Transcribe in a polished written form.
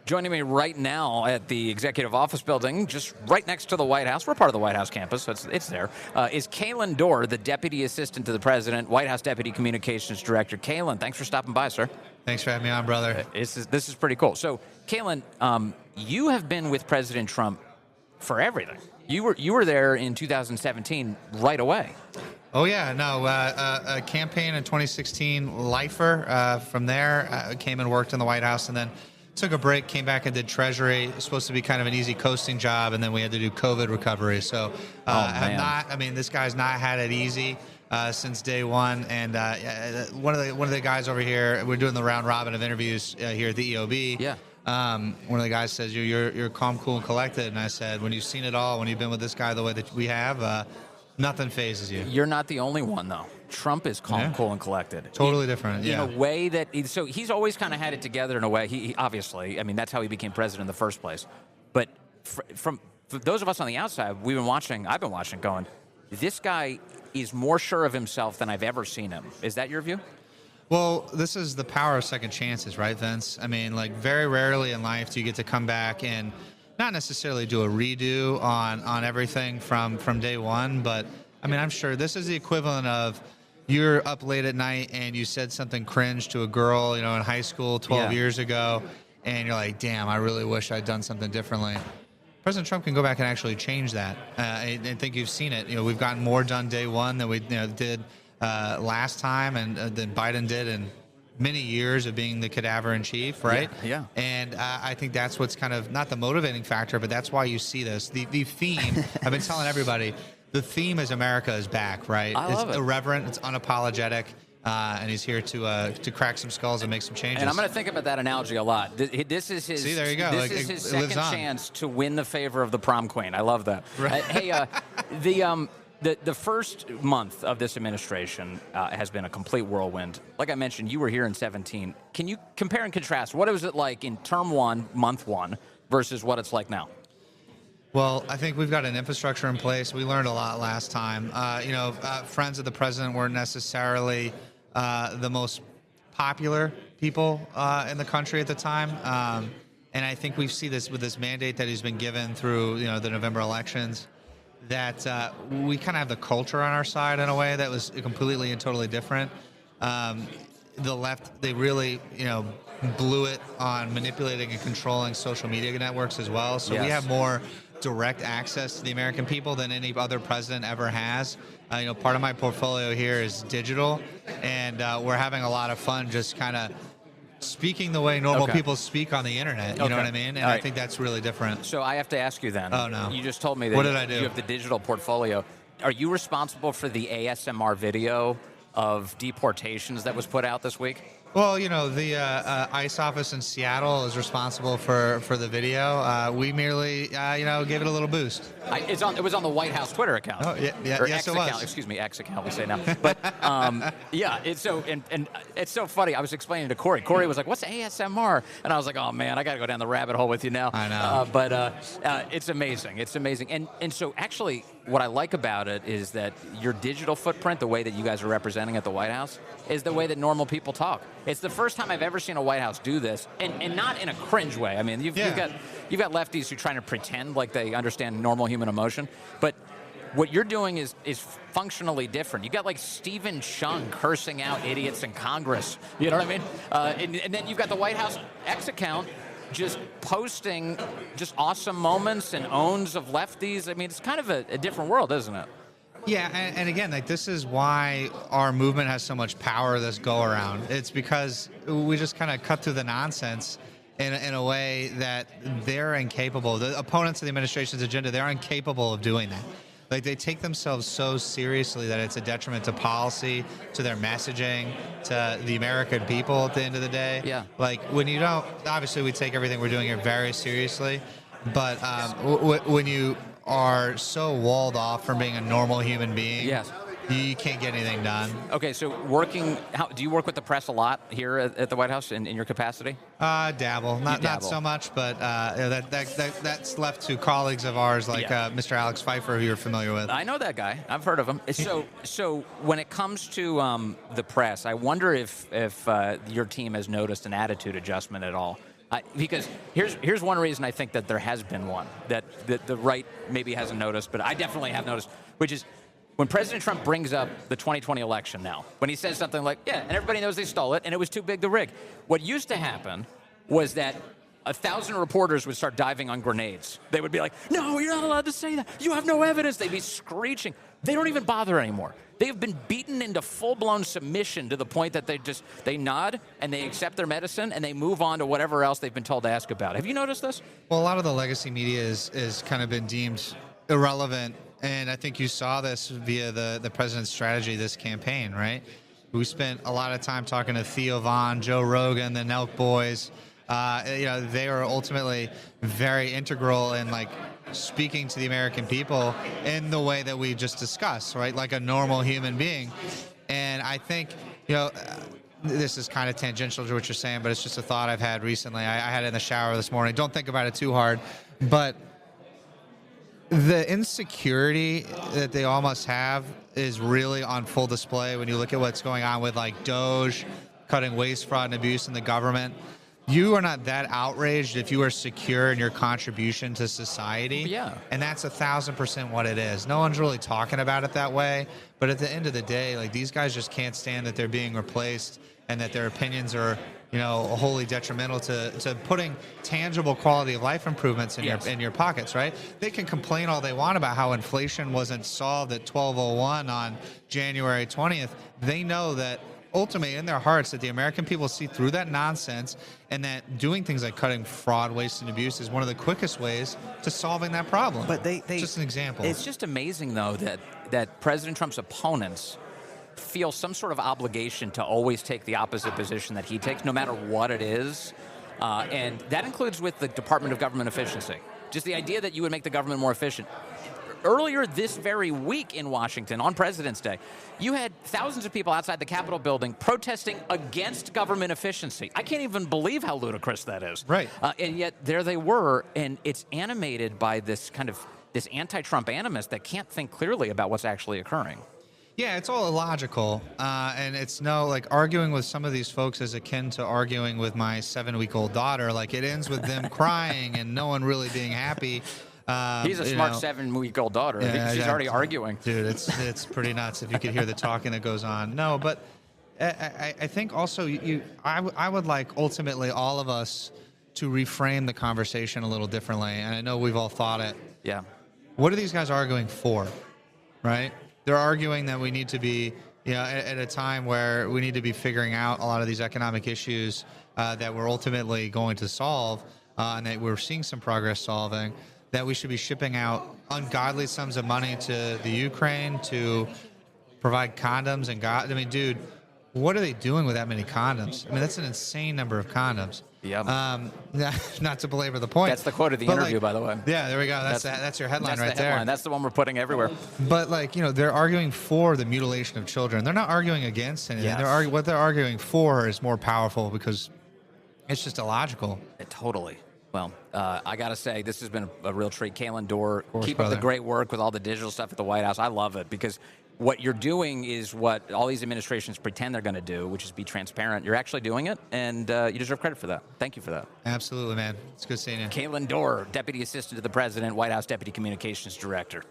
Joining me right now at the Executive Office Building, just right next to the White House, we're part of the White House campus, so it's there, is Kaelan Dorr, the Deputy Assistant to the President, White House Deputy Communications Director. Kaelan, thanks for stopping by, sir. Thanks for having me on, brother. This is pretty cool. So, Kaelan, you have been with President Trump for everything. You were there in 2017 right away. Oh, yeah, no, a campaign in 2016, lifer. From there, came and worked in the White House, and then took a break, came back and did Treasury. It was supposed to be kind of an easy coasting job, and then we had to do COVID recovery. So, this guy's not had it easy since day one. And one of the guys over here, we're doing the round robin of interviews here at the EOB. Yeah. One of the guys says, you're calm, cool, and collected. And I said, when you've seen it all, when you've been with this guy the way that we have, nothing phases you. You're not the only one, though. Trump is calm, cool, and collected. Totally different, yeah. In a way that, so he's always kind of had it together in a way. He obviously, I mean, that's how he became president in the first place. But for those of us on the outside, I've been watching going, this guy is more sure of himself than I've ever seen him. Is that your view? Well, this is the power of second chances, right, Vince? I mean, like, very rarely in life do you get to come back and not necessarily do a redo on everything from day one, but I mean, I'm sure this is the equivalent of you're up late at night and you said something cringe to a girl, in high school 12 years ago, and you're like, damn, I really wish I'd done something differently. President Trump can go back and actually change that. I think you've seen it. We've gotten more done day one than we did last time, and than Biden did in many years of being the cadaver in chief, right? Yeah. And I think that's what's kind of not the motivating factor, but that's why you see this. The theme, I've been telling everybody, the theme is America is back, right? I love it's it. Irreverent, it's unapologetic, and he's here to crack some skulls and make some changes. And I'm going to think about that analogy a lot. This is his. See, there you go. This is his second chance to win the favor of the prom queen. I love that. Right. Hey, the first month of this administration has been a complete whirlwind. Like I mentioned, you were here in 17. Can you compare and contrast? What was it like in term one, month one, versus what it's like now? Well, I think we've got an infrastructure in place. We learned a lot last time. Friends of the president weren't necessarily the most popular people in the country at the time. And I think we see this with this mandate that he's been given through, the November elections, that we kind of have the culture on our side in a way that was completely and totally different. The left, they really, blew it on manipulating and controlling social media networks as well. So we have more direct access to the American people than any other president ever has. Part of my portfolio here is digital, and we're having a lot of fun just kind of speaking the way normal people speak on the internet. You know what I mean? And I think that's really different. So I have to ask you then. Oh, no. You just told me that What did I do? You have the digital portfolio. Are you responsible for the ASMR video of deportations that was put out this week? Well, the ICE office in Seattle is responsible for the video. We merely, gave it a little boost. It was on the White House Twitter account. Oh, yeah, or yes, X it was. account. Excuse me, X account. We say now. But it's so and it's so funny. I was explaining to Corey. Corey was like, "What's ASMR?" And I was like, "Oh man, I got to go down the rabbit hole with you now." I know. But it's amazing. It's amazing. And so actually, what I like about it is that your digital footprint, the way that you guys are representing at the White House, is the way that normal people talk. It's the first time I've ever seen a White House do this, and not in a cringe way. I mean, you've got lefties who are trying to pretend like they understand normal human emotion, but what you're doing is functionally different. You got like Stephen Chung cursing out idiots in Congress. You know what I mean? And then you've got the White House X account just posting just awesome moments and owns of lefties. I mean, it's kind of a different world, isn't it? Yeah, and again, like, this is why our movement has so much power this go-around. It's because we just kind of cut through the nonsense in a way that they're incapable. The opponents of the administration's agenda, they're incapable of doing that. Like, they take themselves so seriously that it's a detriment to policy, to their messaging, to the American people at the end of the day. Yeah. Like, when you don't, obviously we take everything we're doing here very seriously, but when you are so walled off from being a normal human being, you can't get anything done. Okay, so do you work with the press a lot here at the White House in your capacity? Dabble. Not so much, but that's left to colleagues of ours like Mr. Alex Pfeiffer, who you're familiar with. I know that guy. I've heard of him. So when it comes to the press, I wonder if your team has noticed an attitude adjustment at all. Because here's one reason I think that there has been one that the right maybe hasn't noticed, but I definitely have noticed, which is when President Trump brings up the 2020 election now, when he says something like, yeah, and everybody knows they stole it, and it was too big to rig. What used to happen was that 1,000 reporters would start diving on grenades. They would be like, no, you're not allowed to say that. You have no evidence. They'd be screeching. They don't even bother anymore. They've been beaten into full-blown submission to the point that they nod and they accept their medicine and they move on to whatever else they've been told to ask about. Have you noticed this? Well, a lot of the legacy media is kind of been deemed irrelevant, and I think you saw this via the president's strategy this campaign, right? We spent a lot of time talking to Theo Von, Joe Rogan, the Nelk Boys. They are ultimately very integral in speaking to the American people in the way that we just discussed, right? Like a normal human being. And I think, this is kind of tangential to what you're saying, but it's just a thought I've had recently. I had it in the shower this morning. Don't think about it too hard. But the insecurity that they all must have is really on full display when you look at what's going on with Doge, cutting waste, fraud, and abuse in the government. You are not that outraged if you are secure in your contribution to society. Yeah. And that's 1,000% what it is. No one's really talking about it that way. But at the end of the day, these guys just can't stand that they're being replaced and that their opinions are, wholly detrimental to putting tangible quality of life improvements in your pockets, right? They can complain all they want about how inflation wasn't solved at 12:01 on January 20th. They know that ultimately in their hearts that the American people see through that nonsense and that doing things like cutting fraud, waste, and abuse is one of the quickest ways to solving that problem. But they just an example. It's just amazing, though, that President Trump's opponents feel some sort of obligation to always take the opposite position that he takes, no matter what it is. And that includes with the Department of Government Efficiency. Just the idea that you would make the government more efficient. Earlier this very week in Washington, on President's Day, you had thousands of people outside the Capitol building protesting against government efficiency. I can't even believe how ludicrous that is. Right. And yet there they were, and it's animated by this anti-Trump animus that can't think clearly about what's actually occurring. Yeah, it's all illogical, and it's arguing with some of these folks is akin to arguing with my 7-week-old daughter. It ends with them crying and no one really being happy. He's a smart 7-week-old daughter. I think she's already arguing. Dude, it's pretty nuts if you could hear the talking that goes on. No, but I think also I would like ultimately all of us to reframe the conversation a little differently. And I know we've all thought it. Yeah. What are these guys arguing for, right? They're arguing that we need to be, at a time where we need to be figuring out a lot of these economic issues that we're ultimately going to solve and that we're seeing some progress solving, that we should be shipping out ungodly sums of money to the Ukraine to provide condoms and dude, what are they doing with that many condoms? That's an insane number of condoms. Yeah. Not to belabor the point. That's the quote of the interview, by the way. Yeah, there we go. That's your headline right there. That's the one we're putting everywhere. But they're arguing for the mutilation of children. They're not arguing against anything. Yes. What they're arguing for is more powerful because it's just illogical. Totally. Well, I got to say, this has been a real treat. Kaelan Dorr, keep brother. up the great work with all the digital stuff at the White House. I love it because what you're doing is what all these administrations pretend they're going to do, which is be transparent. You're actually doing it, and you deserve credit for that. Thank you for that. Absolutely, man. It's good seeing you. Kaelan Dorr, Deputy Assistant to the President, White House Deputy Communications Director.